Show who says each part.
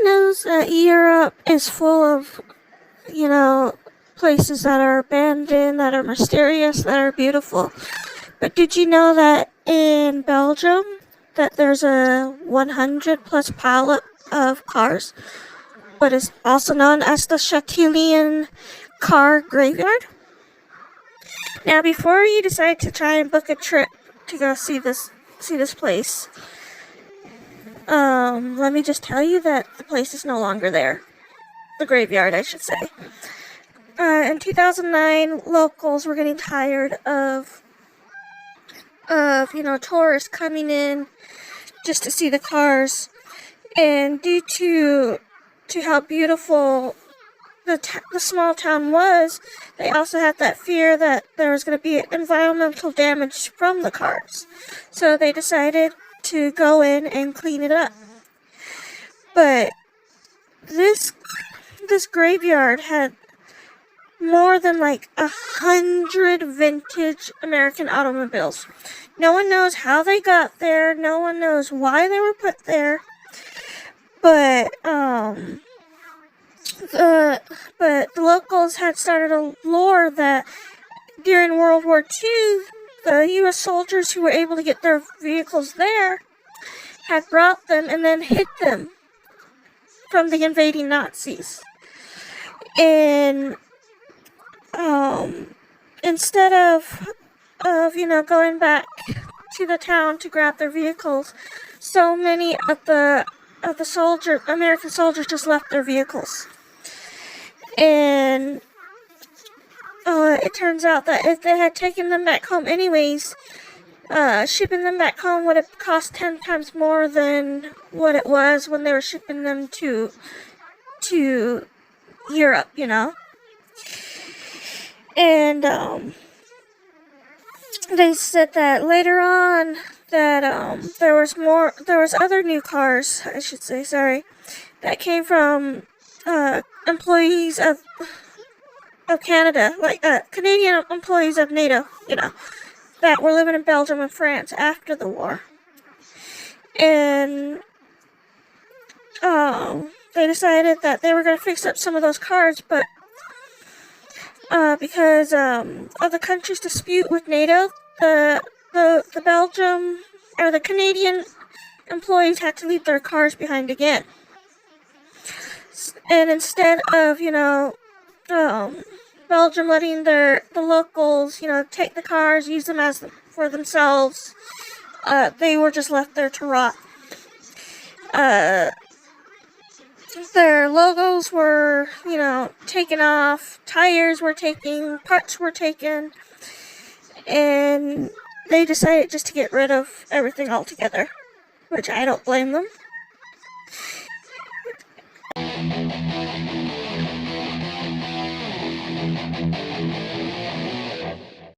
Speaker 1: knows that Europe is full of, places that are abandoned, that are mysterious, that are beautiful. But did you know that in Belgium that there's a 100 plus pile of cars, what is also known as the Châtìllon Car Graveyard? Now, before you decide to try and book a trip to go see this place, let me just tell you that the place is no longer there. The graveyard, I should say. In 2009, locals were getting tired of tourists coming in just to see the cars, and due to how beautiful the small town was, they also had that fear that there was going to be environmental damage from the cars. So they decided to go in and clean it up. But this graveyard had more than 100 vintage American automobiles. No one knows how they got there. No one knows why they were put there. But the locals had started a lore that during World War II, the U.S. soldiers who were able to get their vehicles there had brought them and then hid them from the invading Nazis. And instead of going back to the town to grab their vehicles, so many of the American soldiers just left their vehicles. And it turns out that if they had taken them back home anyways, shipping them back home would have cost 10 times more than what it was when they were shipping them to Europe, And they said that later on that there was other new cars, I should say, sorry, that came from employees of Canada, Canadian employees of NATO, that were living in Belgium and France after the war. And they decided that they were going to fix up some of those cars, but because of the country's dispute with NATO, the Belgium or the Canadian employees had to leave their cars behind again. And instead of Belgium letting the locals take the cars, use them for themselves, they were just left there to rot. Their logos were, taken off, tires were taken, parts were taken, and they decided just to get rid of everything altogether, which I don't blame them.